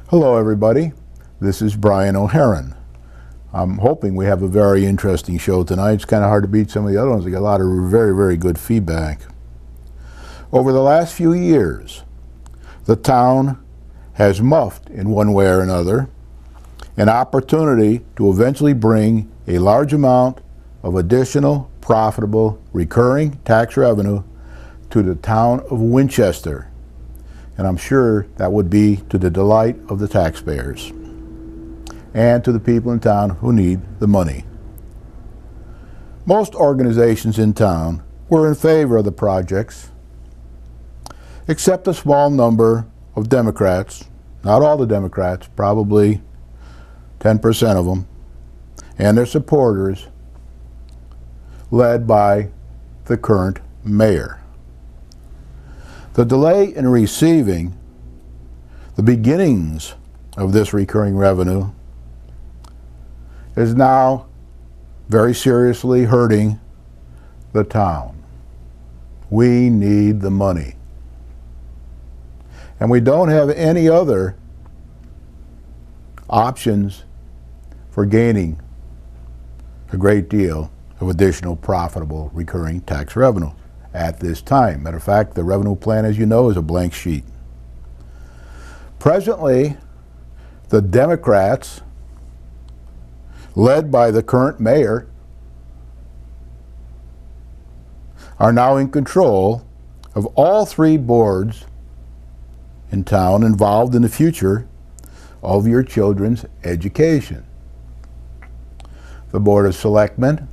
Hello everybody, this is Brian O'Haron. I'm hoping we have a very interesting show tonight. It's kind of hard to beat some of the other ones. We got a lot of very good feedback. Over the last few years, the town has muffed in one way or another an opportunity to eventually bring a large amount of additional profitable recurring tax revenue to the town of Winchester. And I'm sure that would be to the delight of the taxpayers and to the people in town who need the money. Most organizations in town were in favor of the projects, except a small number of Democrats, not all the Democrats, probably 10% of them, and their supporters, led by the current mayor. The delay in receiving the beginnings of this recurring revenue is now very seriously hurting the town. We need the money. And we don't have any other options for gaining a great deal of additional profitable recurring tax revenue at this time. Matter of fact, the revenue plan, as you know, is a blank sheet. Presently, the Democrats, led by the current mayor, are now in control of all three boards in town involved in the future of your children's education. The Board of Selectmen,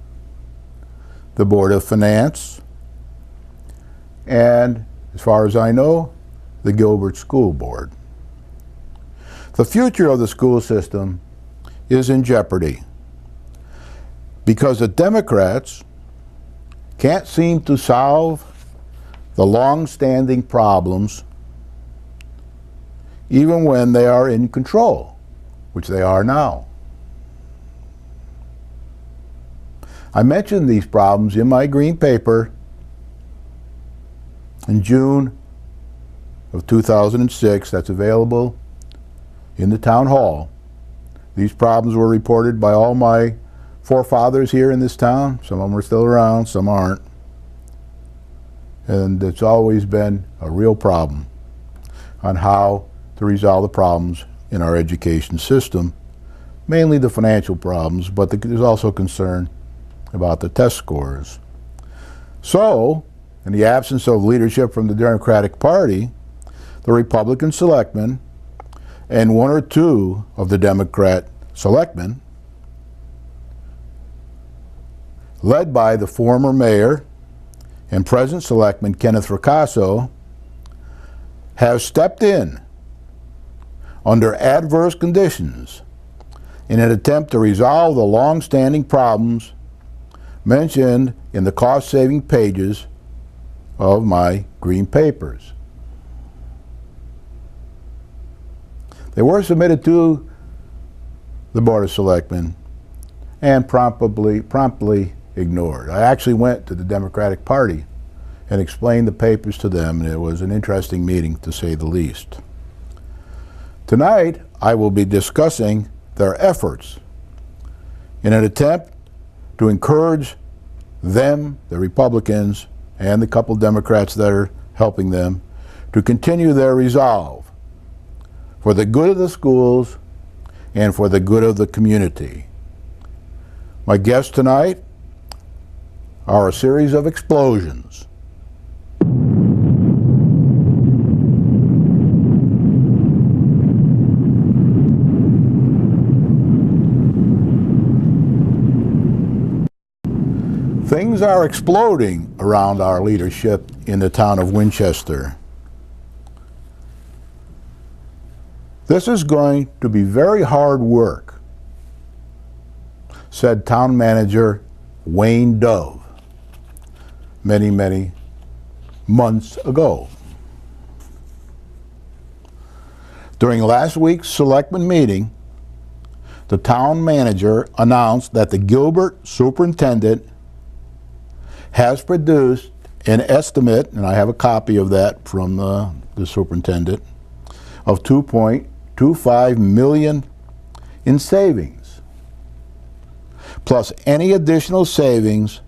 the Board of Finance, and, as far as I know, the Gilbert School Board. The future of the school system is in jeopardy because the Democrats can't seem to solve the long-standing problems even when they are in control, which they are now. I mentioned these problems in my green paper in June of 2006. That's available in the town hall. These problems were reported by all my forefathers here in this town. Some of them are still around, some aren't. And it's always been a real problem on how to resolve the problems in our education system, mainly the financial problems, but there's also concern about the test scores. So, in the absence of leadership from the Democratic Party, the Republican selectmen and one or two of the Democrat selectmen, led by the former mayor and present selectman Kenneth Ricasso, have stepped in under adverse conditions in an attempt to resolve the long-standing problems mentioned in the cost-saving pages of my green papers. They were submitted to the Board of Selectmen and promptly ignored. I actually went to the Democratic Party and explained the papers to them, and it was an interesting meeting, to say the least. Tonight, I will be discussing their efforts in an attempt to encourage them, the Republicans, and the couple Democrats that are helping them, to continue their resolve for the good of the schools and for the good of the community. My guests tonight are a series of explosions. Things are exploding around our leadership in the town of Winchester. This is going to be very hard work, said town manager Wayne Dove many months ago. During last week's selectmen meeting, the town manager announced that the Gilbert superintendent has produced an estimate, and I have a copy of that from the superintendent, of $2.2 $1.25 million in savings, plus any additional savings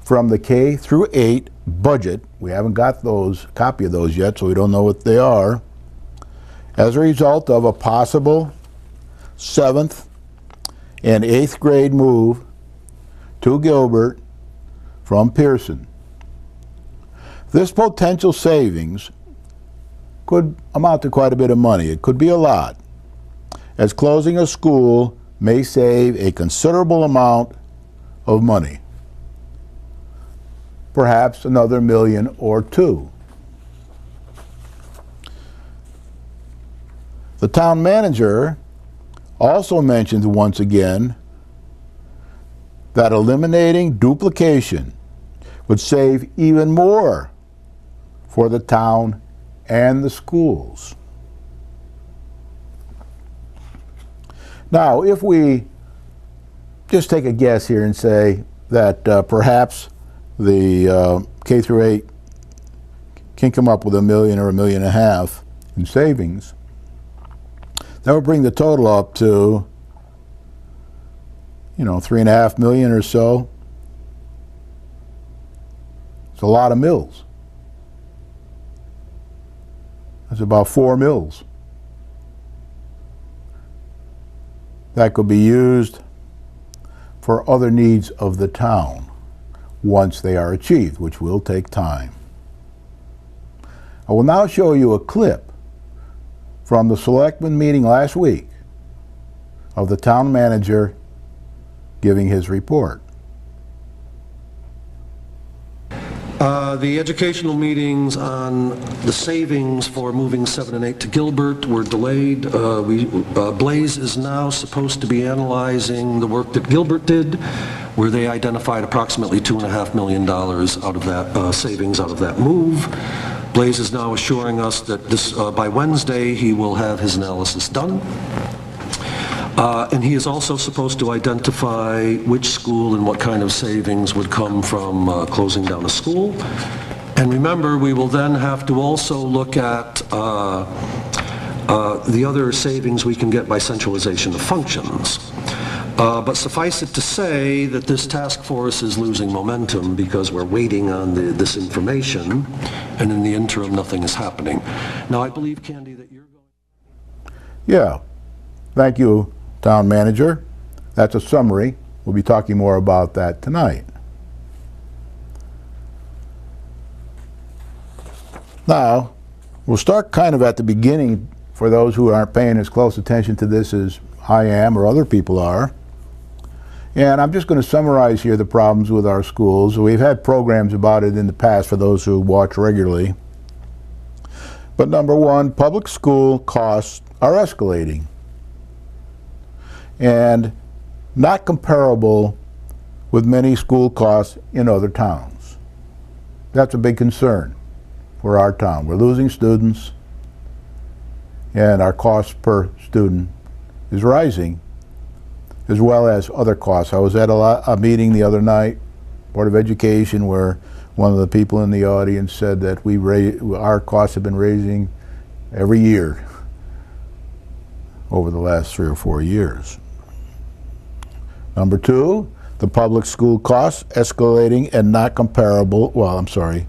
from the K through 8 budget. We haven't got those copy of those yet, so we don't know what they are, as a result of a possible 7th and 8th grade move to Gilbert from Pearson. This potential savings could amount to quite a bit of money. It could be a lot, as closing a school may save a considerable amount of money, perhaps another million or two. The town manager also mentions once again that eliminating duplication would save even more for the town and the schools. Now, if we just take a guess here and say that perhaps the K through 8 can come up with $1 million or $1.5 million in savings, that would bring the total up to, $3.5 million or so. It's a lot of mills. That's about 4 mills. That could be used for other needs of the town once they are achieved, which will take time. I will now show you a clip from the selectmen meeting last week of the town manager giving his report. The educational meetings on the savings for moving 7 and 8 to Gilbert were delayed. Blaze is now supposed to be analyzing the work that Gilbert did, where they identified approximately $2.5 million out of that savings out of that move. Blaze is now assuring us that by Wednesday he will have his analysis done. And he is also supposed to identify which school and what kind of savings would come from closing down a school. And remember, we will then have to also look at the other savings we can get by centralization of functions. But suffice it to say that this task force is losing momentum because we're waiting on this information, and in the interim, nothing is happening. Now, I believe, Candy, that you're going... Yeah. Thank you, Town Manager. That's a summary. We'll be talking more about that tonight. Now, we'll start kind of at the beginning for those who aren't paying as close attention to this as I am or other people are. And I'm just going to summarize here the problems with our schools. We've had programs about it in the past for those who watch regularly. But number one, public school costs are escalating and not comparable with many school costs in other towns. That's a big concern for our town. We're losing students and our cost per student is rising, as well as other costs. I was at a meeting the other night, Board of Education, where one of the people in the audience said that our costs have been raising every year over the last 3 or 4 years. Number two, the public school costs escalating and not comparable. Well, I'm sorry.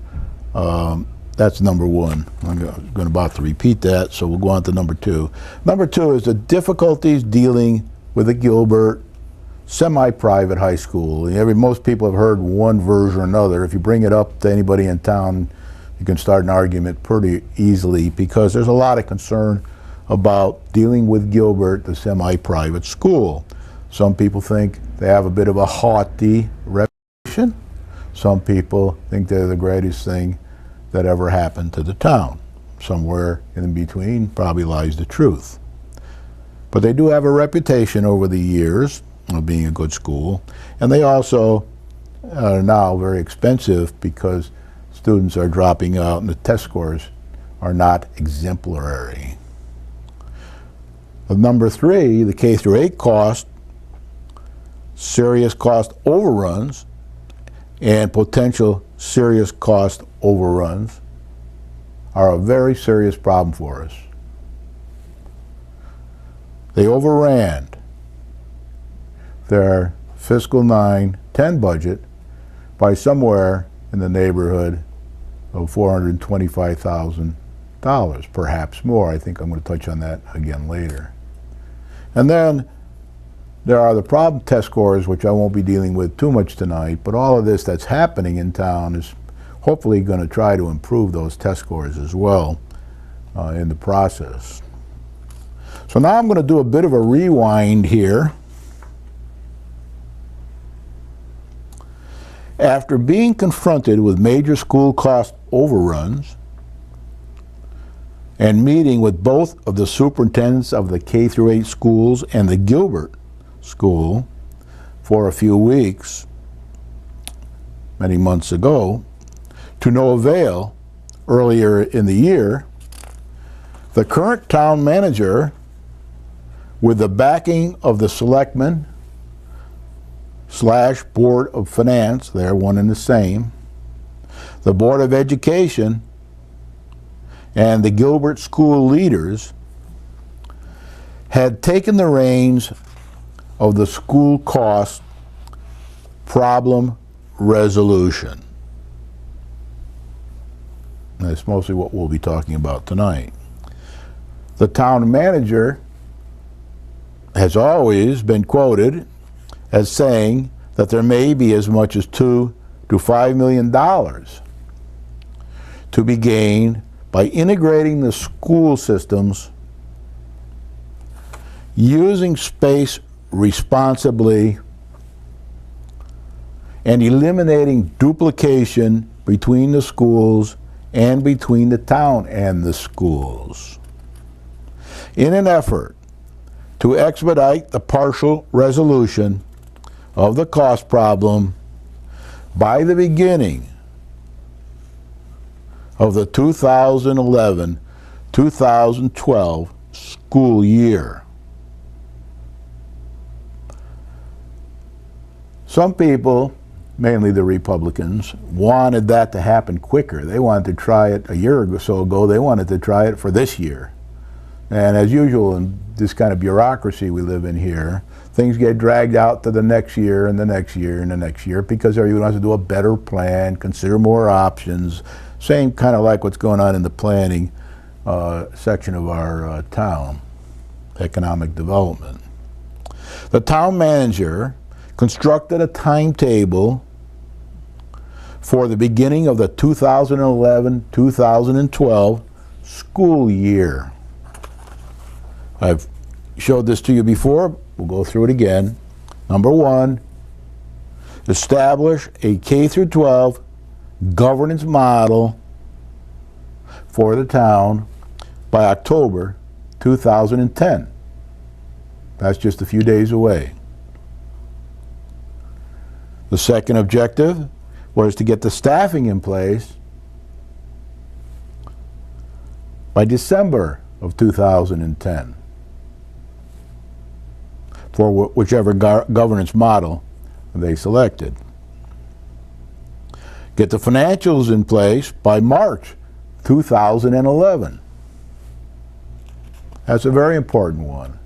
That's number one. I'm going about to repeat that, so we'll go on to number two. Number two is the difficulties dealing with a Gilbert semi-private high school. Most people have heard one version or another. If you bring it up to anybody in town, you can start an argument pretty easily because there's a lot of concern about dealing with Gilbert, the semi-private school. Some people think they have a bit of a haughty reputation. Some people think they're the greatest thing that ever happened to the town. Somewhere in between probably lies the truth. But they do have a reputation over the years of being a good school, and they also are now very expensive because students are dropping out and the test scores are not exemplary. Number three, the K through 8 cost, serious cost overruns and potential serious cost overruns are a very serious problem for us. they overran their fiscal 9-10 budget by somewhere in the neighborhood of $425,000, perhaps more. I think I'm going to touch on that again later. And then there are the problem test scores, which I won't be dealing with too much tonight, but all of this that's happening in town is hopefully going to try to improve those test scores as well in the process. So now I'm going to do a bit of a rewind here. After being confronted with major school cost overruns and meeting with both of the superintendents of the K-8 schools and the Gilbert School for a few weeks, many months ago, to no avail earlier in the year, the current town manager, with the backing of the selectmen / Board of Finance, they're one and the same, the Board of Education, and the Gilbert school leaders, had taken the reins of the school cost problem resolution. And that's mostly what we'll be talking about tonight. The town manager has always been quoted as saying that there may be as much as $2 to $5 million to be gained by integrating the school systems, using space responsibly, and eliminating duplication between the schools and between the town and the schools. In an effort to expedite the partial resolution of the cost problem by the beginning of the 2011-2012 school year. Some people, mainly the Republicans, wanted that to happen quicker. They wanted to try it a year or so ago. They wanted to try it for this year. And as usual in this kind of bureaucracy we live in here, things get dragged out to the next year and the next year and the next year because everyone wants to do a better plan, consider more options, same kind of like what's going on in the planning section of our town, economic development. The town manager constructed a timetable for the beginning of the 2011-2012 school year. I've showed this to you before. We'll go through it again. Number one, establish a K-12 governance model for the town by October 2010. That's just a few days away. The second objective was to get the staffing in place by December of 2010 for whichever governance model they selected. Get the financials in place by March 2011. That's a very important one.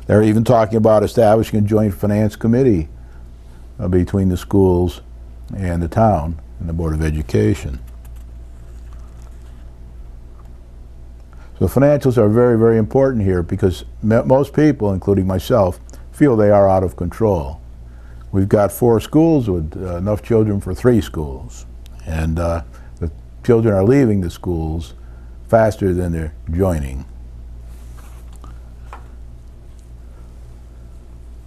They're even talking about establishing a joint finance committee between the schools and the town and the Board of Education. So financials are very, very important here because most people, including myself, feel they are out of control. We've got 4 schools with enough children for 3 schools, and the children are leaving the schools faster than they're joining.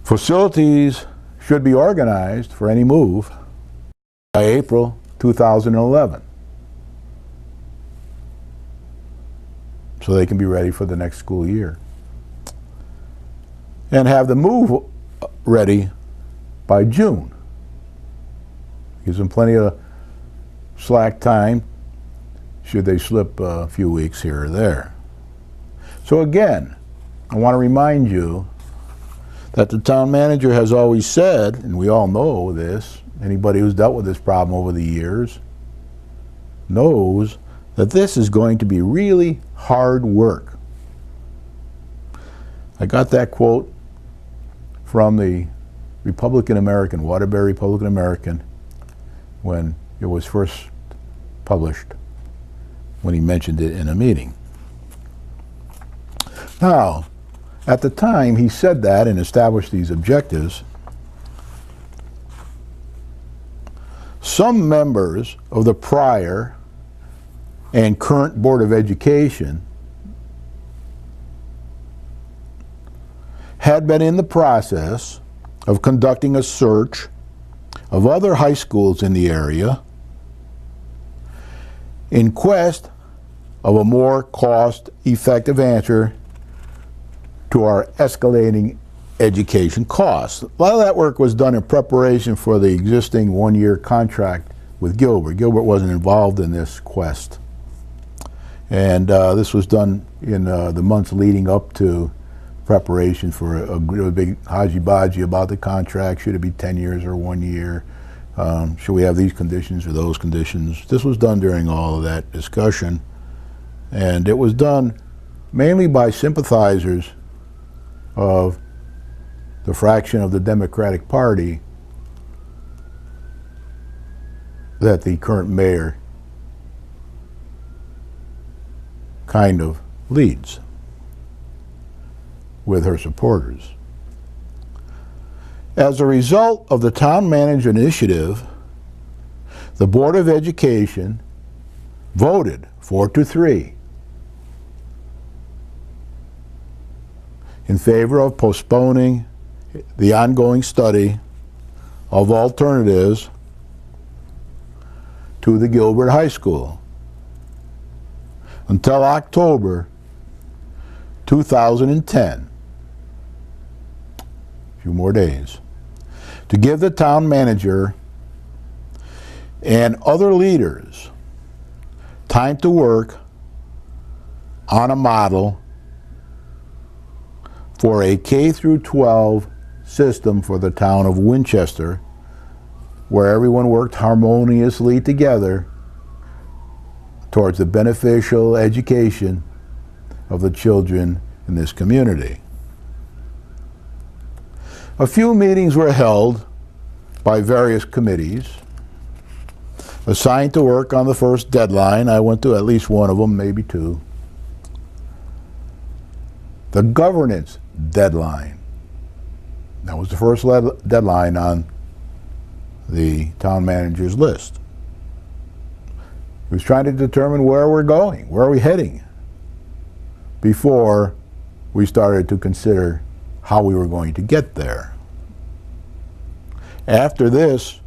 Facilities should be organized for any move by April 2011, so they can be ready for the next school year. And have the move ready by June. Gives them plenty of slack time should they slip a few weeks here or there. So again, I want to remind you that the town manager has always said, and we all know this, anybody who's dealt with this problem over the years knows that this is going to be really hard work. I got that quote from the Republican American, Waterbury Republican American, when it was first published, when he mentioned it in a meeting. Now, at the time he said that and established these objectives, some members of the prior and current Board of Education had been in the process of conducting a search of other high schools in the area in quest of a more cost-effective answer to our escalating education costs. A lot of that work was done in preparation for the existing one-year contract with Gilbert. Gilbert wasn't involved in this quest. And this was done in the months leading up to preparation for a big hodgy-bodgy about the contract. Should it be 10 years or 1 year? Should we have these conditions or those conditions? This was done during all of that discussion. And it was done mainly by sympathizers of the fraction of the Democratic Party that the current mayor kind of leads with her supporters. As a result of the town manager initiative, the Board of Education voted 4-3 in favor of postponing the ongoing study of alternatives to the Gilbert High School until October 2010, a few more days, to give the town manager and other leaders time to work on a model for a K-12 system for the town of Winchester, where everyone worked harmoniously together towards the beneficial education of the children in this community. A few meetings were held by various committees assigned to work on the first deadline. I went to at least one of them, maybe two. The governance deadline. That was the first deadline on the town manager's list. He was trying to determine where we're going, where are we heading, before we started to consider how we were going to get there. After this,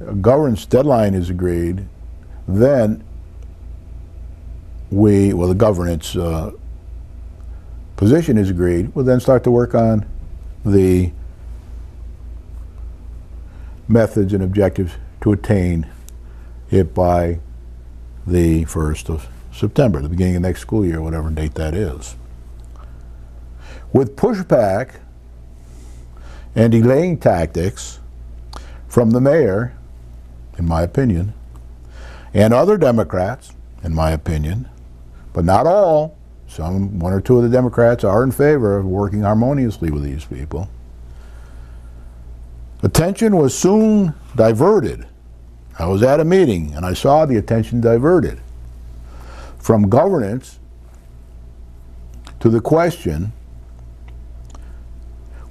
a governance deadline is agreed, then the governance position is agreed, we'll then start to work on the methods and objectives to attain it by the 1st of September, the beginning of next school year, whatever date that is. With pushback and delaying tactics from the mayor, in my opinion, and other Democrats, in my opinion, but not all, one or two of the Democrats are in favor of working harmoniously with these people. Attention was soon diverted. I was at a meeting and I saw the attention diverted from governance to the question,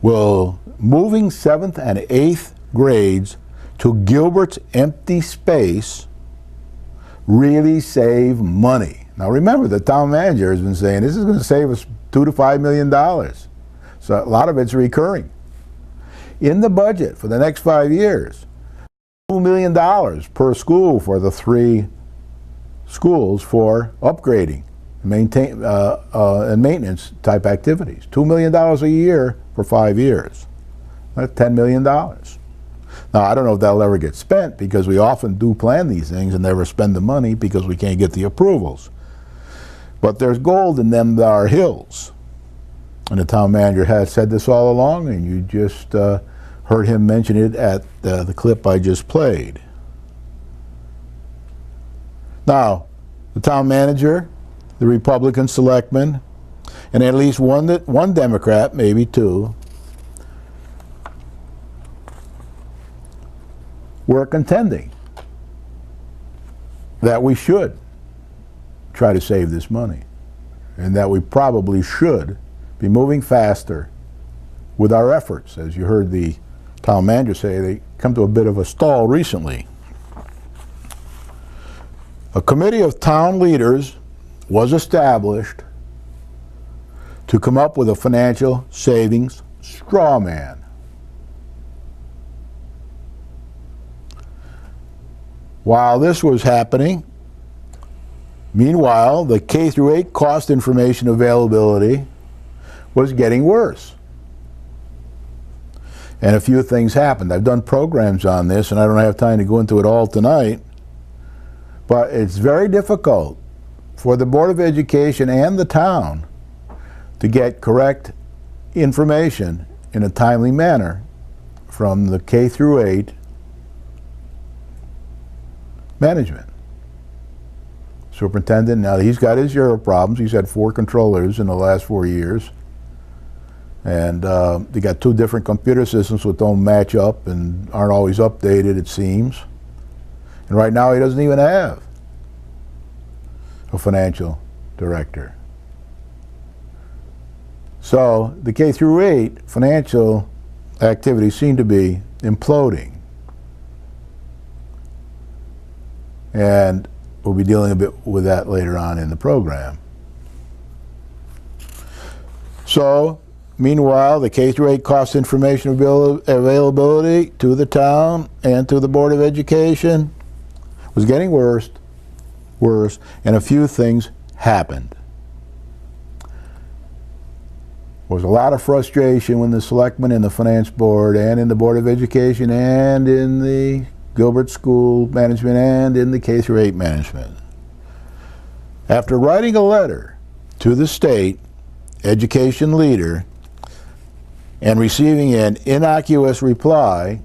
will moving 7th and 8th grades to Gilbert's empty space really save money? Now remember, the town manager has been saying this is going to save us $2 to $5 million. So a lot of it's recurring. In the budget for the next 5 years, $2 million per school for the 3 schools for upgrading, and maintenance type activities. $2 million a year for 5 years. That's $10 million. Now, I don't know if that'll ever get spent, because we often do plan these things and never spend the money because we can't get the approvals. But there's gold in them thar hills. And the town manager has said this all along, and you just heard him mention it at the clip I just played. Now, the town manager, the Republican selectmen, and at least one Democrat, maybe two, were contending that we should try to save this money, and that we probably should be moving faster with our efforts. As you heard the town manager say, they come to a bit of a stall recently. A committee of town leaders was established to come up with a financial savings straw man. While this was happening, meanwhile, the K through 8 cost information availability was getting worse. And a few things happened. I've done programs on this, and I don't have time to go into it all tonight, but it's very difficult for the Board of Education and the town to get correct information in a timely manner from the K through 8 management. Superintendent, now he's got his share of problems. He's had 4 controllers in the last 4 years. And they got 2 different computer systems that don't match up and aren't always updated, it seems. And right now he doesn't even have a financial director. So the K through 8 financial activities seem to be imploding. And we'll be dealing a bit with that later on in the program. So, meanwhile, the K through 8 cost information availability to the town and to the Board of Education was getting worse, and a few things happened. There was a lot of frustration when the selectmen in the Finance Board and in the Board of Education and in the Gilbert School Management and in the K through 8 management. After writing a letter to the state education leader and receiving an innocuous reply,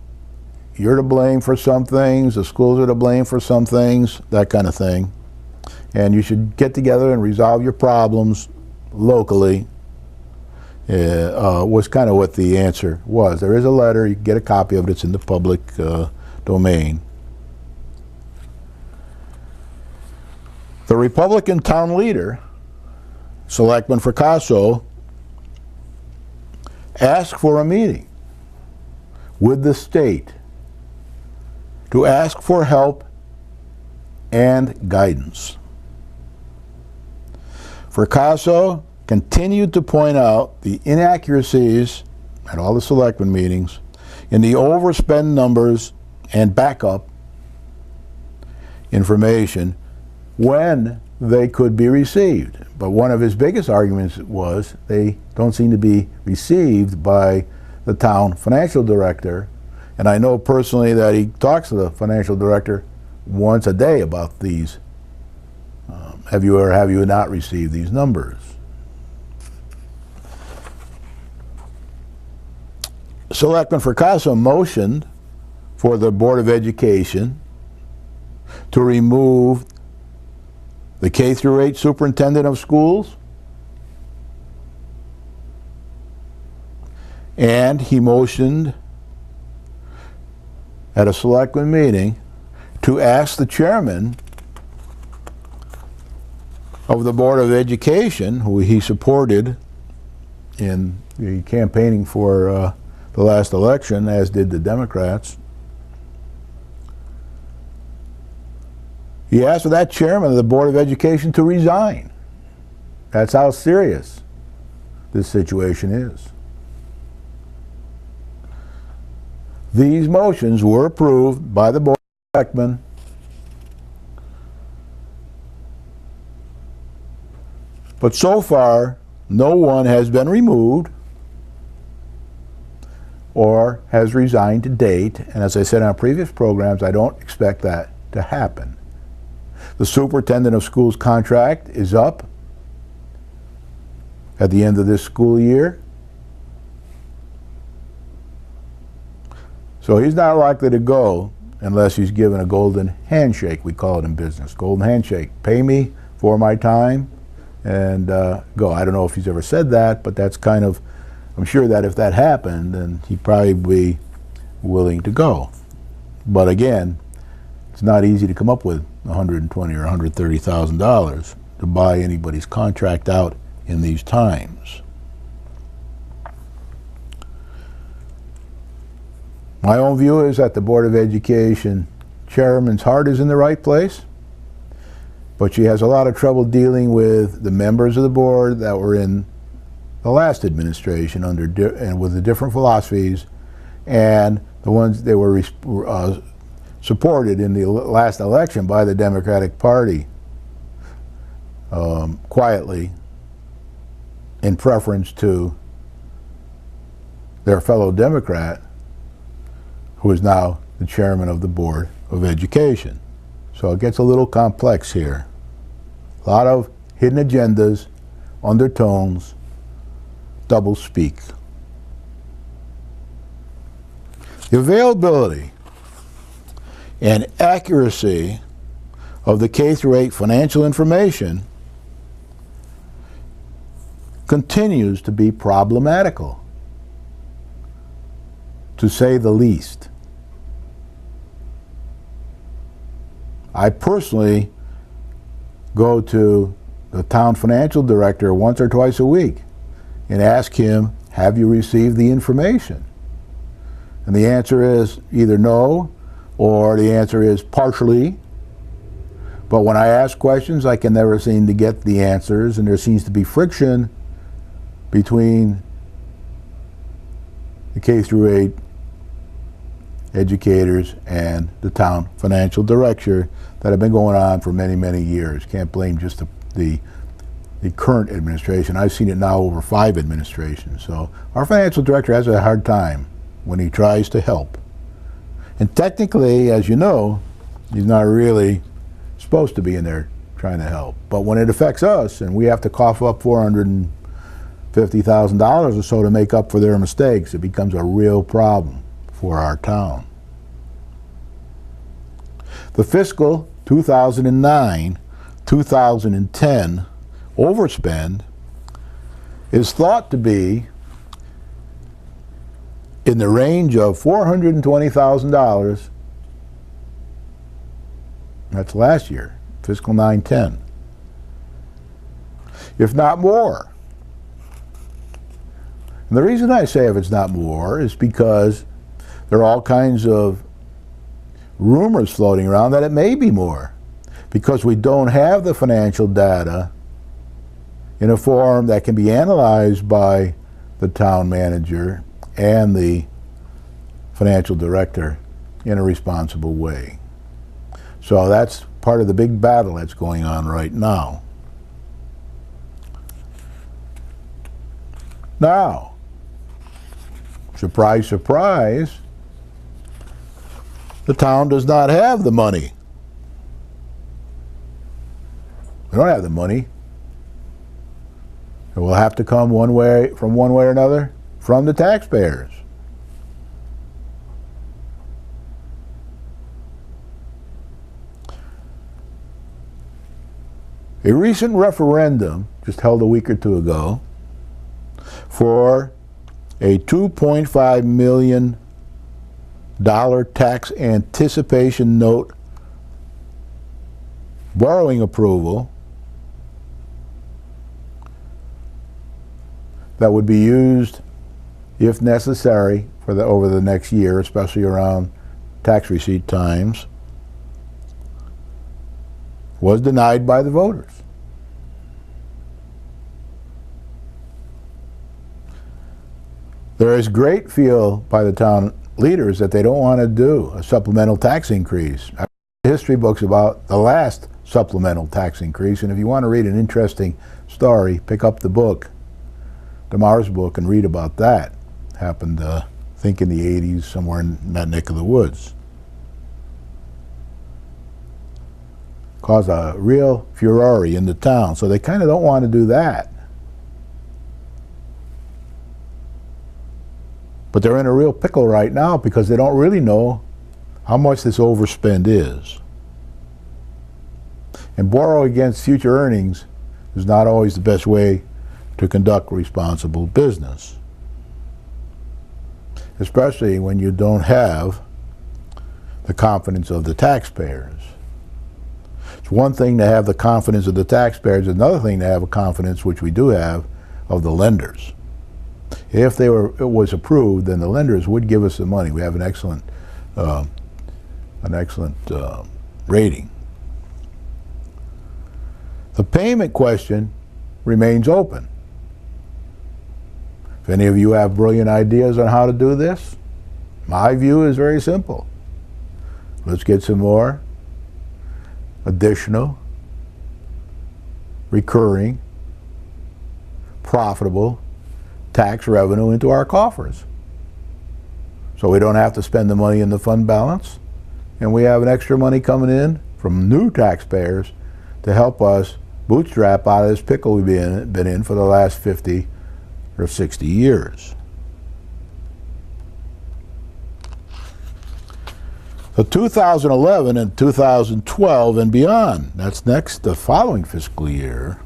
you're to blame for some things, the schools are to blame for some things, that kind of thing, and you should get together and resolve your problems locally, was kind of what the answer was. There is a letter, you can get a copy of it, it's in the public domain. The Republican town leader, Selectman Fracasso, asked for a meeting with the state to ask for help and guidance. Fracasso continued to point out the inaccuracies at all the selectmen meetings in the overspend numbers and backup information when they could be received. But one of his biggest arguments was they don't seem to be received by the town financial director. And I know personally that he talks to the financial director once a day about these. Have you or have you not received these numbers? Selectman Fracasso motioned for the Board of Education to remove the K through 8 superintendent of schools, and he motioned at a selectman meeting to ask the chairman of the Board of Education, who he supported in the campaigning for the last election, as did the Democrats. He asked for that chairman of the Board of Education to resign. That's how serious this situation is. These motions were approved by the Board of Selectmen. But so far, no one has been removed or has resigned to date. And as I said on previous programs, I don't expect that to happen. The superintendent of schools contract is up at the end of this school year. So he's not likely to go unless he's given a golden handshake, we call it in business. Golden handshake. Pay me for my time and go. I don't know if he's ever said that, but that's kind of, I'm sure that if that happened, then he'd probably be willing to go. But again, it's not easy to come up with $120,000 or $130,000 to buy anybody's contract out in these times. My own view is that the Board of Education chairman's heart is in the right place, but she has a lot of trouble dealing with the members of the board that were in the last administration and with the different philosophies, and the ones that were supported in the last election by the Democratic Party quietly in preference to their fellow Democrat, who is now the chairman of the Board of Education. So it gets a little complex here. A lot of hidden agendas, undertones, double speak. The availability and accuracy of the K-8 financial information continues to be problematical, to say the least. I personally go to the town financial director once or twice a week and ask him, have you received the information? And the answer is either no, or the answer is partially. But when I ask questions, I can never seem to get the answers, and there seems to be friction between the K-8 educators and the town financial director that have been going on for many, many years. Can't blame just the current administration. I've seen it now over 5 administrations. So our financial director has a hard time when he tries to help. And technically, as you know, he's not really supposed to be in there trying to help. But when it affects us and we have to cough up $450,000 or so to make up for their mistakes, it becomes a real problem for our town. The fiscal 2009-2010 overspend is thought to be in the range of $420,000. That's last year, fiscal 9-10. If not more. And the reason I say if it's not more is because there are all kinds of rumors floating around that it may be more, because we don't have the financial data in a form that can be analyzed by the town manager and the financial director in a responsible way. So that's part of the big battle that's going on right now. Now, surprise, surprise, the town does not have the money. We don't have the money. It will have to come one way or another from the taxpayers. A recent referendum, just held a week or two ago, for a $2.5 million tax anticipation note borrowing approval that would be used, if necessary, for over the next year, especially around tax receipt times, was denied by the voters. There is great feel by the town leaders that they don't want to do a supplemental tax increase. I read history books about the last supplemental tax increase, and if you want to read an interesting story, pick up the book, Damar's book, and read about that. Happened, I think, in the 80s, somewhere in that neck of the woods. Caused a real furore in the town, so they kind of don't want to do that. But they're in a real pickle right now because they don't really know how much this overspend is. And borrow against future earnings is not always the best way to conduct responsible business, especially when you don't have the confidence of the taxpayers. It's one thing to have the confidence of the taxpayers, another thing to have a confidence, which we do have, of the lenders. If it was approved, then the lenders would give us the money. We have an excellent rating. The payment question remains open. If any of you have brilliant ideas on how to do this, my view is very simple. Let's get some more additional, recurring, profitable tax revenue into our coffers, so we don't have to spend the money in the fund balance, and we have an extra money coming in from new taxpayers to help us bootstrap out of this pickle we've been in for the last 50 or 60 years. So 2011 and 2012 and beyond, that's next, the following fiscal year,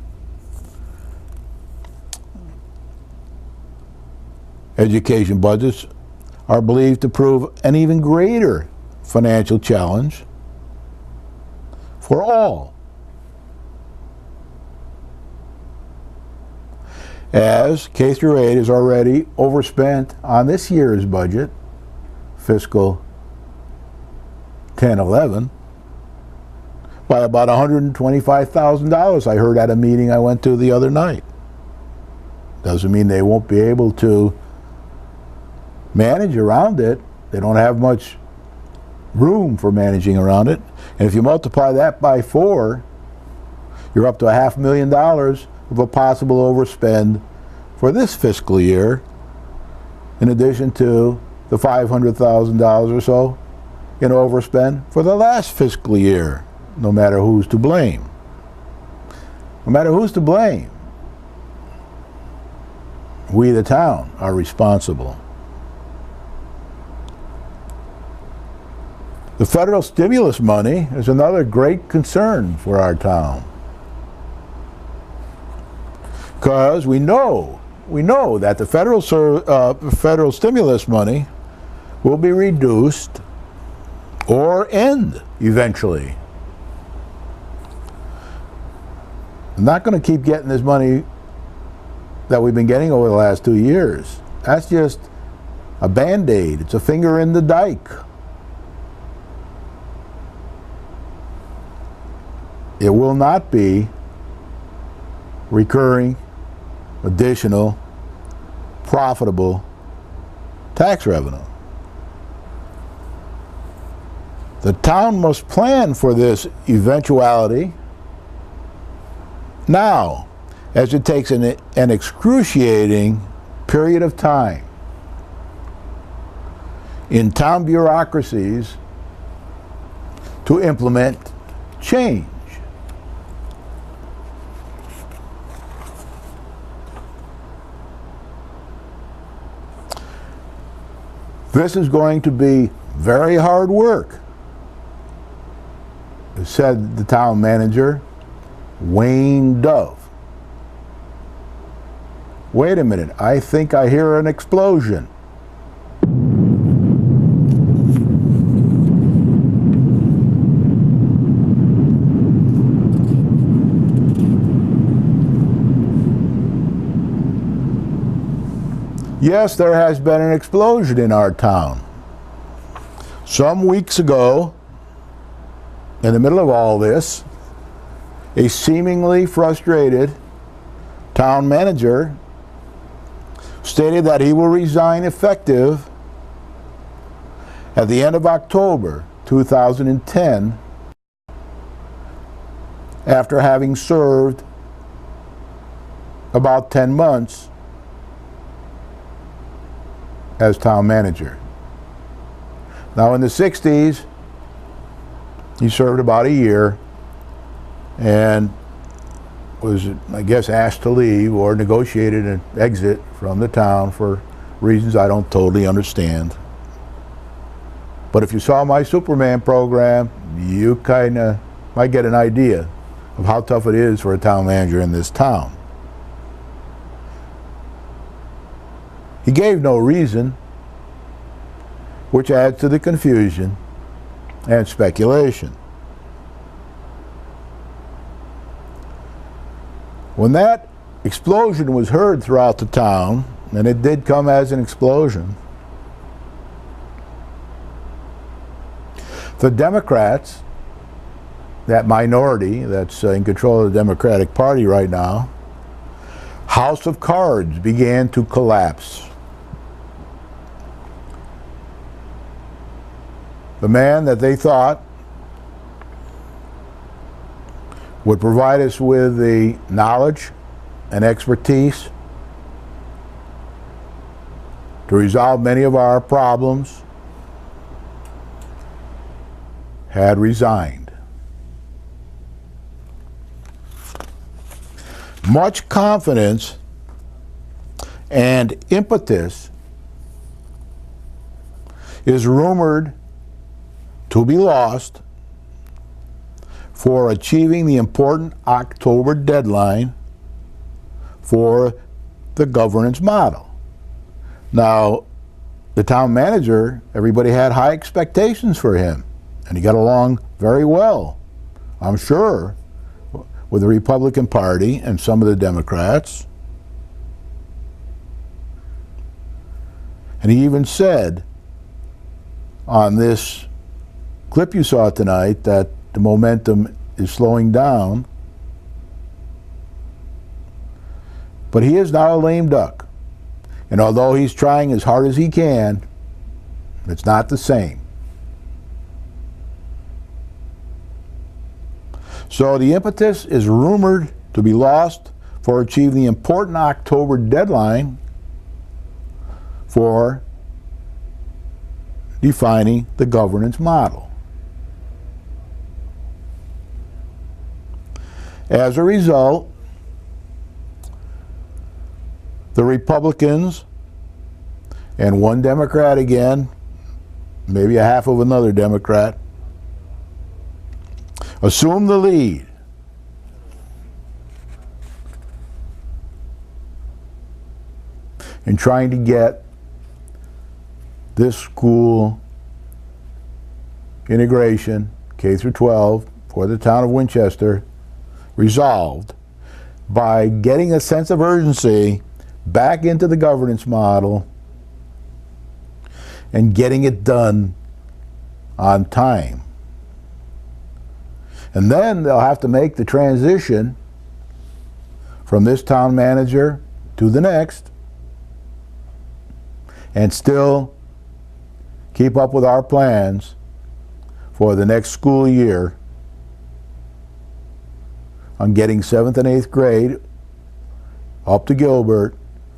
education budgets are believed to prove an even greater financial challenge for all, as K through 8 is already overspent on this year's budget, fiscal 10-11, by about $125,000, I heard at a meeting I went to the other night. Doesn't mean they won't be able to manage around it. They don't have much room for managing around it. And if you multiply that by 4, you're up to $500,000 of a possible overspend for this fiscal year, in addition to the $500,000 or so in overspend for the last fiscal year, no matter who's to blame. No matter who's to blame, we, the town, are responsible. The federal stimulus money is another great concern for our town, because we know that the federal stimulus money will be reduced or end eventually. I'm not going to keep getting this money that we've been getting over the last 2 years. That's just a Band-Aid. It's a finger in the dike. It will not be recurring, additional, profitable tax revenue. The town must plan for this eventuality now, as it takes an excruciating period of time in town bureaucracies to implement change. This is going to be very hard work, said the town manager, Wayne Dove. Wait a minute, I think I hear an explosion. Yes, there has been an explosion in our town. Some weeks ago, in the middle of all this, a seemingly frustrated town manager stated that he will resign effective at the end of October 2010 after having served about 10 months as town manager. Now in the 60s, he served about a year and was, I guess, asked to leave or negotiated an exit from the town for reasons I don't totally understand. But if you saw my Superman program, you kind of might get an idea of how tough it is for a town manager in this town. He gave no reason, which adds to the confusion and speculation. When that explosion was heard throughout the town, and it did come as an explosion, the Democrats, that minority that's in control of the Democratic Party right now, house of cards began to collapse. The man that they thought would provide us with the knowledge and expertise to resolve many of our problems had resigned. Much confidence and impetus is rumored to be lost for achieving the important October deadline for the governance model. Now, the town manager, everybody had high expectations for him, and he got along very well, I'm sure, with the Republican Party and some of the Democrats. And he even said on this clip you saw tonight that the momentum is slowing down, but he is now a lame duck. And although he's trying as hard as he can, it's not the same. So the impetus is rumored to be lost for achieving the important October deadline for defining the governance model. As a result, the Republicans and one Democrat again, maybe a half of another Democrat, assume the lead in trying to get this school integration, K through 12, for the town of Winchester, resolved by getting a sense of urgency back into the governance model and getting it done on time. And then they'll have to make the transition from this town manager to the next and still keep up with our plans for the next school year on getting 7th and 8th grade up to Gilbert,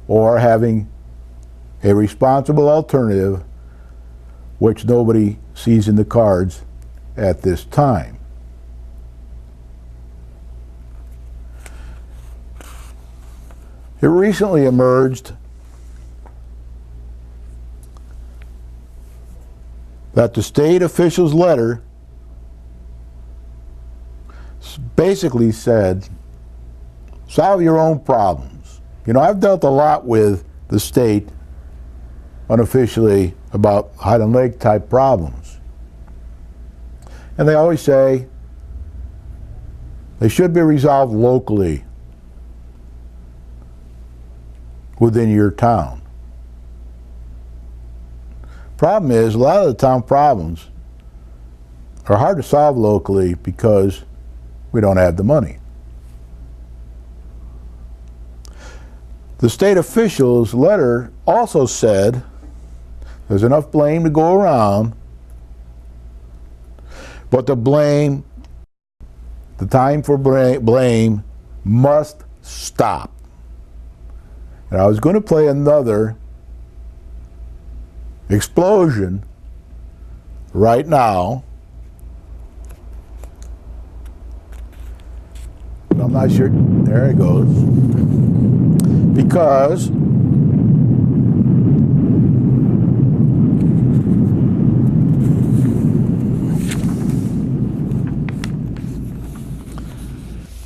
or having a responsible alternative, which nobody sees in the cards at this time. It recently emerged that the state official's letter basically said, solve your own problems. You know, I've dealt a lot with the state unofficially about Highland Lake type problems. And they always say they should be resolved locally within your town. Problem is, a lot of the town problems are hard to solve locally because we don't have the money. The state official's letter also said there's enough blame to go around, but the time for blame must stop. And I was going to play another explosion right now, but I'm not sure. There it goes. Because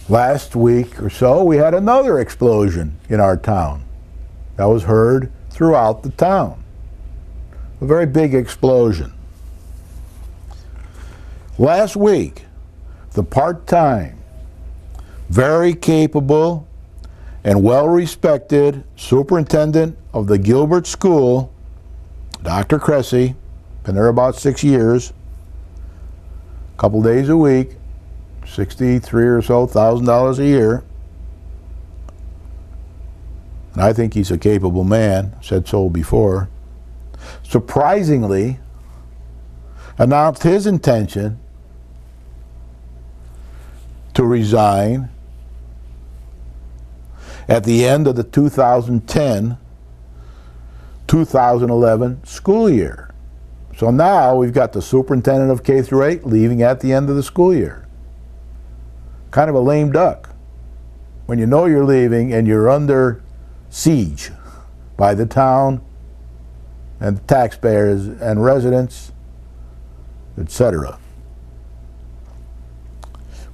Last week or so, we had another explosion in our town that was heard throughout the town. A very big explosion. Last week, the part-time, very capable, and well-respected superintendent of the Gilbert School, Dr. Cressy, been there about 6 years, a couple days a week, $63,000 or so a year. And I think he's a capable man, said so before. Surprisingly, announced his intention to resign at the end of the 2010-2011 school year. So now we've got the superintendent of K through 8 leaving at the end of the school year. Kind of a lame duck. When you know you're leaving and you're under siege by the town and the taxpayers and residents, etc.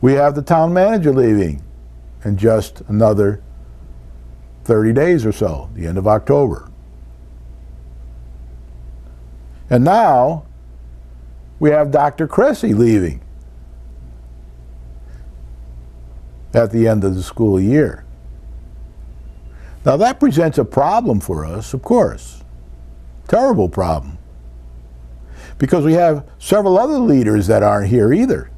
We have the town manager leaving in just another 30 days or so, the end of October. And now we have Dr. Cressy leaving at the end of the school year. Now that presents a problem for us, of course. Terrible problem. Because we have several other leaders that aren't here either.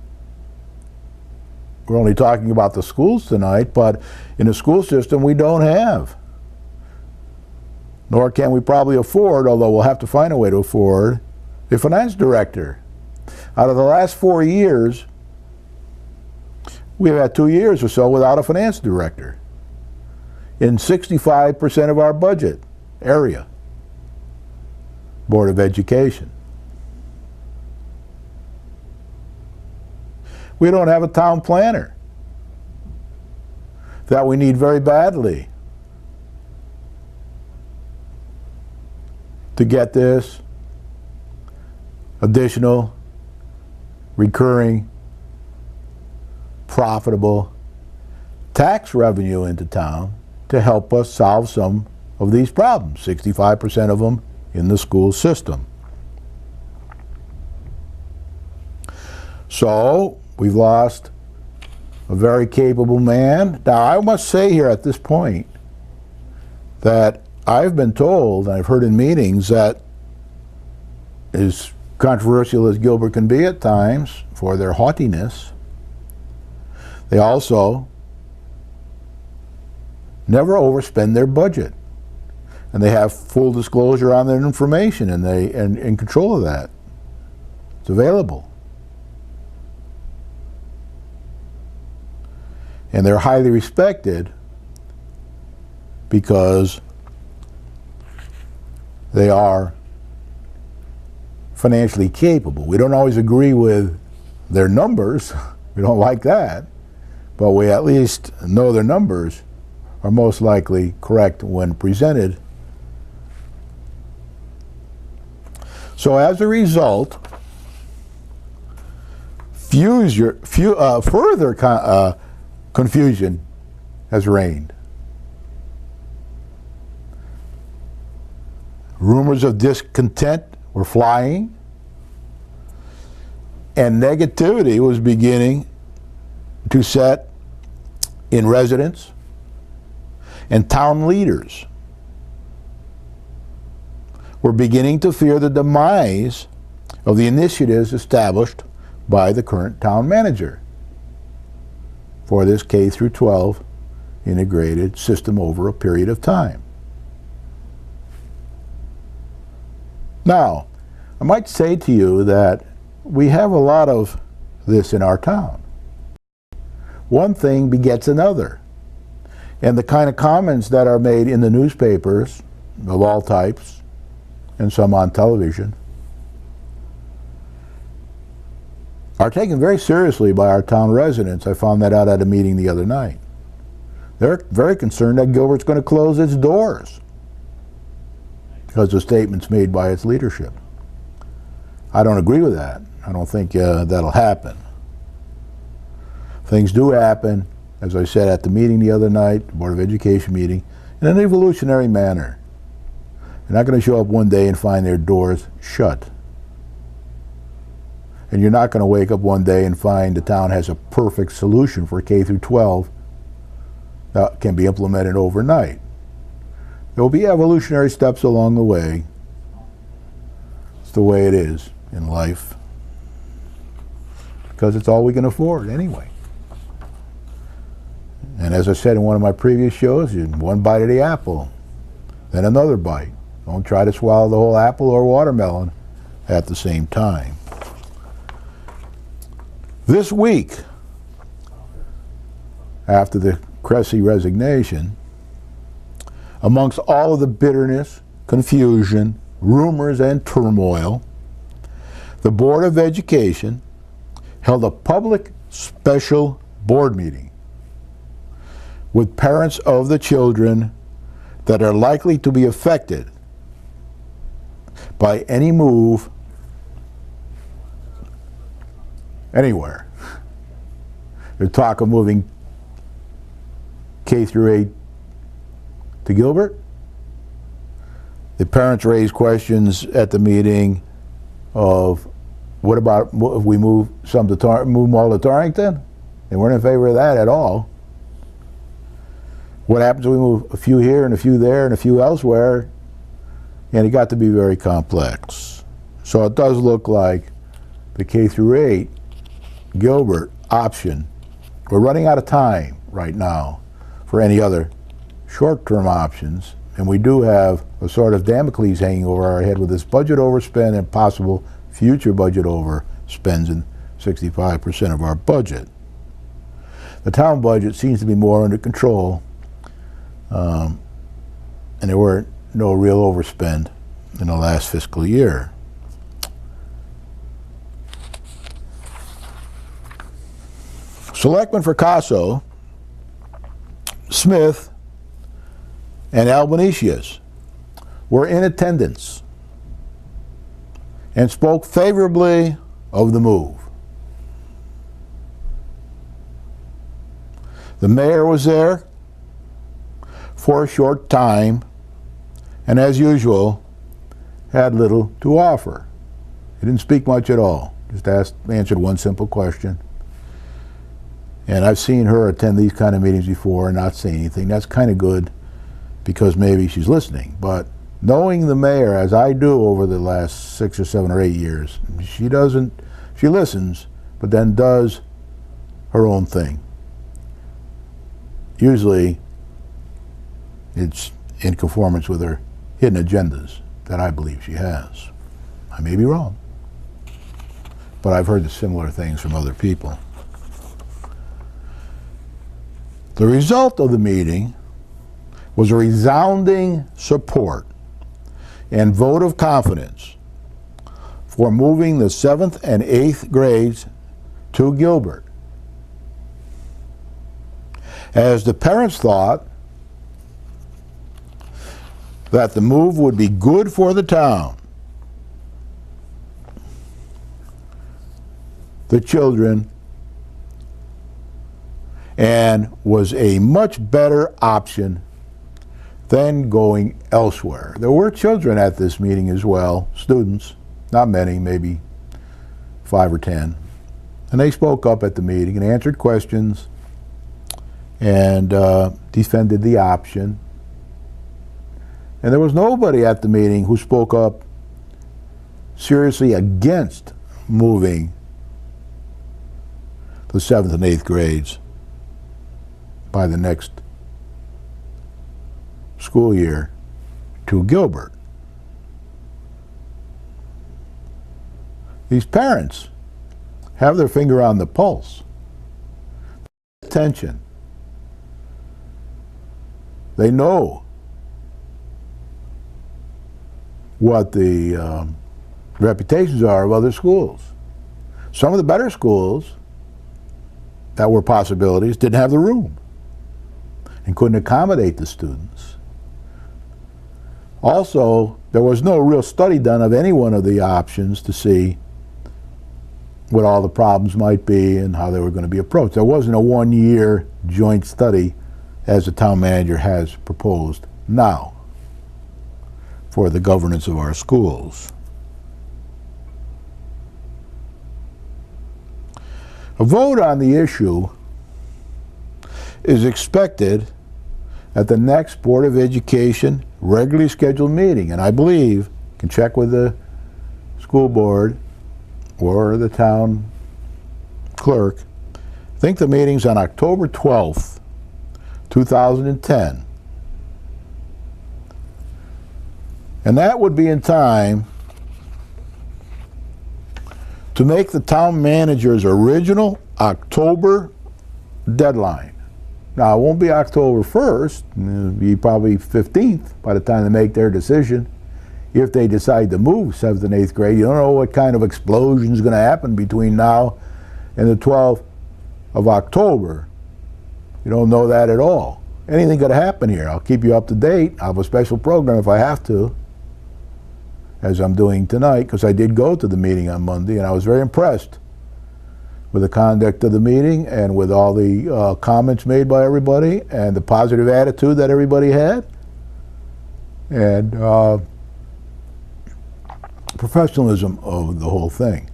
We're only talking about the schools tonight, but in the school system we don't have. Nor can we probably afford, although we'll have to find a way to afford, a finance director. Out of the last 4 years, we've had 2 years or so without a finance director in 65% of our budget area. Board of Education. We don't have a town planner that we need very badly to get this additional, recurring, profitable tax revenue into town to help us solve some of these problems, 65% of them in the school system. So we've lost a very capable man. Now I must say here at this point that I've been told, and I've heard in meetings, that as controversial as Gilbert can be at times for their haughtiness, they also never overspend their budget. And they have full disclosure on their information, and they in control of that. It's available. And they're highly respected because they are financially capable. We don't always agree with their numbers. We don't like that. But we at least know their numbers are most likely correct when presented. So as a result, further confusion has reigned. Rumors of discontent were flying, and negativity was beginning to set in residents and town leaders were beginning to fear the demise of the initiatives established by the current town manager for this K through 12 integrated system over a period of time. Now, I might say to you that we have a lot of this in our town. One thing begets another. And the kind of comments that are made in the newspapers of all types, and some on television, are taken very seriously by our town residents. I found that out at a meeting the other night. They're very concerned that Gilbert's going to close its doors because of statements made by its leadership. I don't agree with that. I don't think that'll happen. Things do happen, as I said at the meeting the other night, the Board of Education meeting, in an evolutionary manner. You're not going to show up one day and find their doors shut. And you're not going to wake up one day and find the town has a perfect solution for K through 12 that can be implemented overnight. There will be evolutionary steps along the way. It's the way it is in life, because it's all we can afford anyway. And as I said in one of my previous shows, one bite of the apple, then another bite. Don't try to swallow the whole apple or watermelon at the same time. This week, after the Cressy resignation, amongst all of the bitterness, confusion, rumors, and turmoil, the Board of Education held a public special board meeting with parents of the children that are likely to be affected by any move anywhere. There's talk of moving K through 8 to Gilbert. The parents raised questions at the meeting of, what about if we move some to move them all to Torrington? They weren't in favor of that at all. What happens if we move a few here and a few there and a few elsewhere? And it got to be very complex. So it does look like the K through 8 Gilbert option, we're running out of time right now for any other short-term options, and we do have a sort of Damocles hanging over our head with this budget overspend and possible future budget overspends in 65% of our budget. The town budget seems to be more under control, and there were no real overspend in the last fiscal year. Selectmen for Casso, Smith, and Albanesius were in attendance and spoke favorably of the move. The mayor was there for a short time, and as usual, had little to offer. He didn't speak much at all, just answered one simple question. And I've seen her attend these kind of meetings before and not say anything. That's kind of good, because maybe she's listening. But knowing the mayor, as I do over the last 6 or 7 or 8 years, she listens, but then does her own thing. Usually, it's in conformance with her hidden agendas that I believe she has. I may be wrong, but I've heard similar things from other people. The result of the meeting was a resounding support and vote of confidence for moving the 7th and 8th grades to Gilbert, as the parents thought that the move would be good for the town, the children, and was a much better option than going elsewhere. There were children at this meeting as well, students, not many, maybe 5 or 10. And they spoke up at the meeting and answered questions and defended the option. And there was nobody at the meeting who spoke up seriously against moving the 7th and 8th grades by the next school year to Gilbert. These parents have their finger on the pulse. Attention. They know what the reputations are of other schools. Some of the better schools that were possibilities didn't have the room and couldn't accommodate the students. Also, there was no real study done of any one of the options to see what all the problems might be and how they were going to be approached. There wasn't a one-year joint study as the town manager has proposed now for the governance of our schools. A vote on the issue is expected at the next Board of Education regularly scheduled meeting, and I believe, you can check with the school board or the town clerk, I think the meeting's on October 12th, 2010. And that would be in time to make the town manager's original October deadline. Now, it won't be October 1st, it'll be probably 15th by the time they make their decision. If they decide to move 7th and 8th grade, you don't know what kind of explosion is going to happen between now and the 12th of October. You don't know that at all. Anything could happen here. I'll keep you up to date. I'll have a special program if I have to, as I'm doing tonight, because I did go to the meeting on Monday, and I was very impressed with the conduct of the meeting and with all the comments made by everybody and the positive attitude that everybody had and professionalism of the whole thing.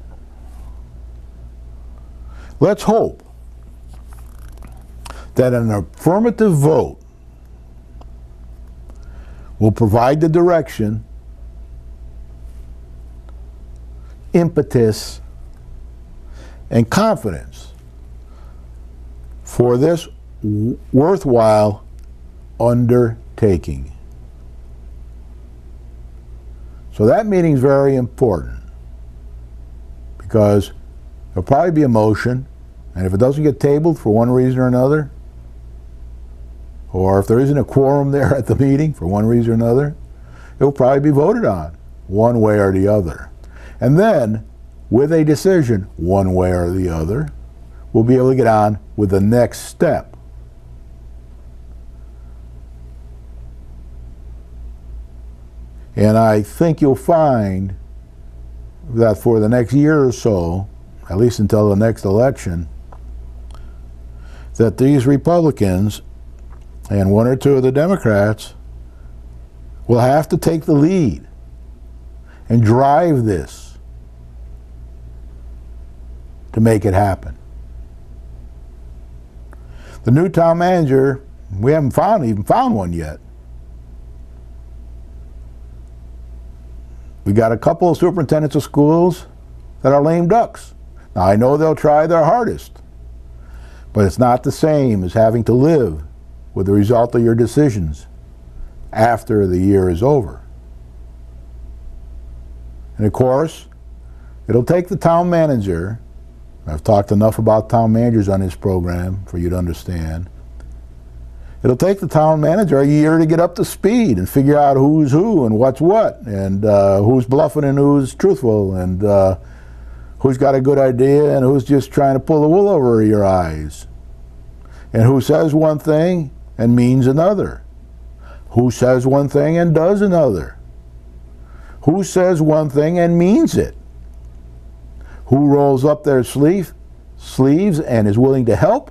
Let's hope that an affirmative vote will provide the direction, impetus, and confidence for this worthwhile undertaking. So that meeting is very important because there'll probably be a motion, and if it doesn't get tabled for one reason or another, or if there isn't a quorum there at the meeting for one reason or another, it will probably be voted on one way or the other. And then, with a decision one way or the other, we'll be able to get on with the next step. And I think you'll find that for the next year or so, at least until the next election, that these Republicans and one or two of the Democrats will have to take the lead and drive this to make it happen. The new town manager, we haven't even found one yet. We got a couple of superintendents of schools that are lame ducks. Now I know they'll try their hardest, but it's not the same as having to live with the result of your decisions after the year is over. And of course, it'll take the town manager, I've talked enough about town managers on this program for you to understand, it'll take the town manager a year to get up to speed and figure out who's who and what's what, and who's bluffing and who's truthful, and who's got a good idea and who's just trying to pull the wool over your eyes, and who says one thing and means another, who says one thing and does another, who says one thing and means it, who rolls up their sleeves and is willing to help,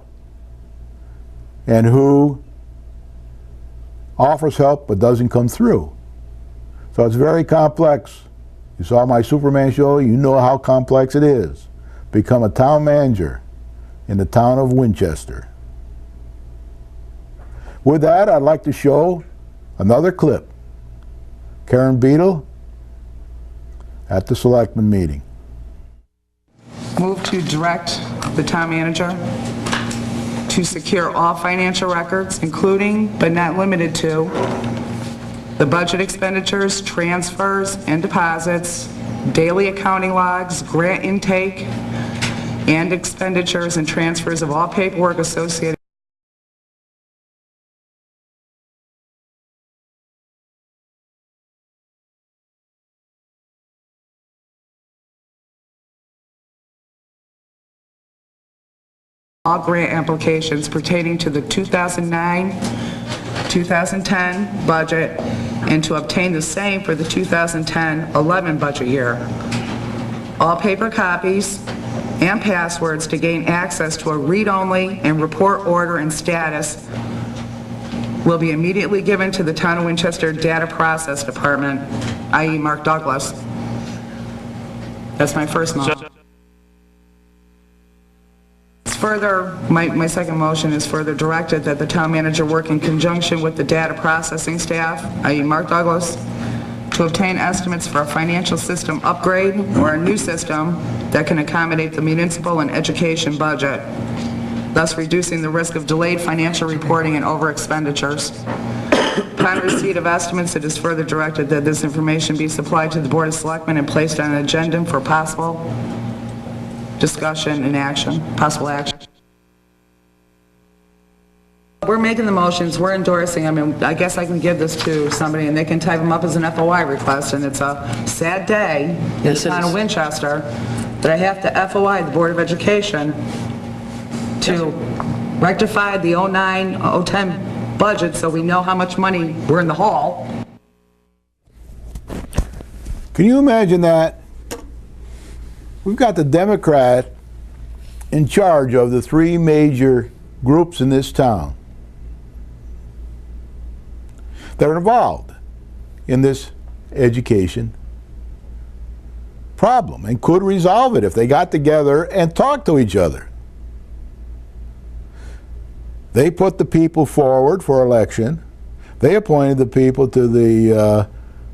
and who offers help but doesn't come through. So it's very complex. You saw my Superman show, you know how complex it is. Become a town manager in the town of Winchester. With that, I'd like to show another clip. Karen Beadle at the selectmen meeting. Move to direct the town manager to secure all financial records, including but not limited to the budget expenditures, transfers, and deposits, daily accounting logs, grant intake, and expenditures and transfers of all paperwork associated all grant applications pertaining to the 2009-2010 budget and to obtain the same for the 2010-11 budget year. All paper copies and passwords to gain access to a read-only and report order and status will be immediately given to the Town of Winchester Data Process Department, i.e. Mark Douglas. That's my first motion. Further, my second motion is further directed that the town manager work in conjunction with the data processing staff, i.e. Mark Douglas, to obtain estimates for a financial system upgrade or a new system that can accommodate the municipal and education budget, thus reducing the risk of delayed financial reporting and over expenditures. Upon receipt of estimates, it is further directed that this information be supplied to the Board of Selectmen and placed on an agenda for possible discussion and action, possible action. We're making the motions, we're endorsing them, and I guess I can give this to somebody and they can type them up as an FOI request, and it's a sad day in the town of Winchester that I have to FOI the Board of Education to rectify the 09-010 budget so we know how much money we're in the hole. Can you imagine that? We've got the Democrat in charge of the three major groups in this town that are involved in this education problem and could resolve it if they got together and talked to each other. They put the people forward for election. They appointed the people to the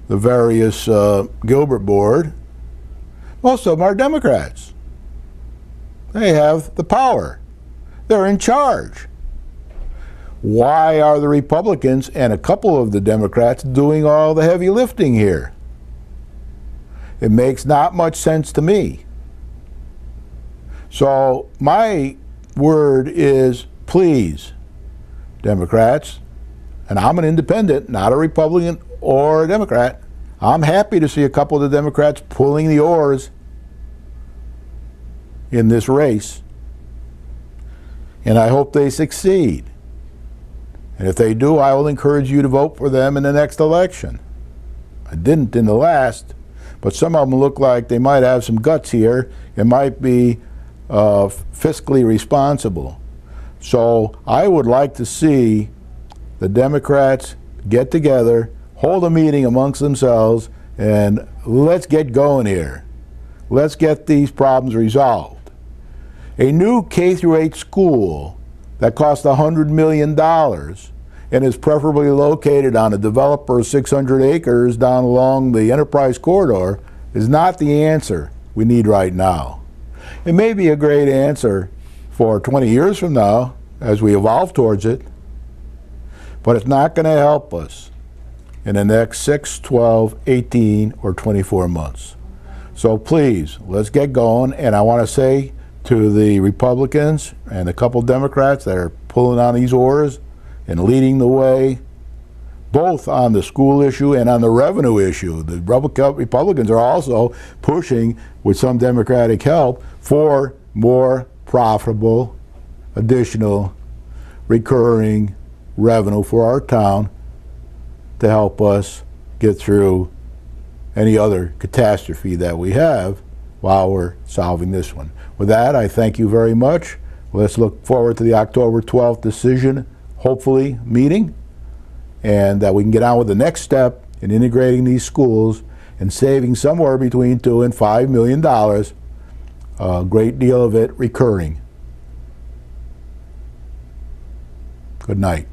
various Gilbert board. Most of them are Democrats. They have the power. They're in charge. Why are the Republicans and a couple of the Democrats doing all the heavy lifting here? It makes not much sense to me. So my word is, please, Democrats, and I'm an independent, not a Republican or a Democrat, I'm happy to see a couple of the Democrats pulling the oars in this race, and I hope they succeed. And if they do, I will encourage you to vote for them in the next election. I didn't in the last, but some of them look like they might have some guts here and might be fiscally responsible. So I would like to see the Democrats get together, hold a meeting amongst themselves, and let's get going here. Let's get these problems resolved. A new K-8 school that costs $100 million and is preferably located on a developer's 600 acres down along the Enterprise Corridor is not the answer we need right now. It may be a great answer for 20 years from now as we evolve towards it, but it's not going to help us in the next 6, 12, 18, or 24 months. So please, let's get going. And I want to say to the Republicans and a couple Democrats that are pulling on these oars and leading the way, both on the school issue and on the revenue issue. The Republicans are also pushing, with some Democratic help, for more profitable, additional, recurring revenue for our town to help us get through any other catastrophe that we have while we're solving this one. With that, I thank you very much. Let's look forward to the October 12th decision, hopefully, meeting, and that we can get on with the next step in integrating these schools and saving somewhere between $2 and $5 million, a great deal of it recurring. Good night.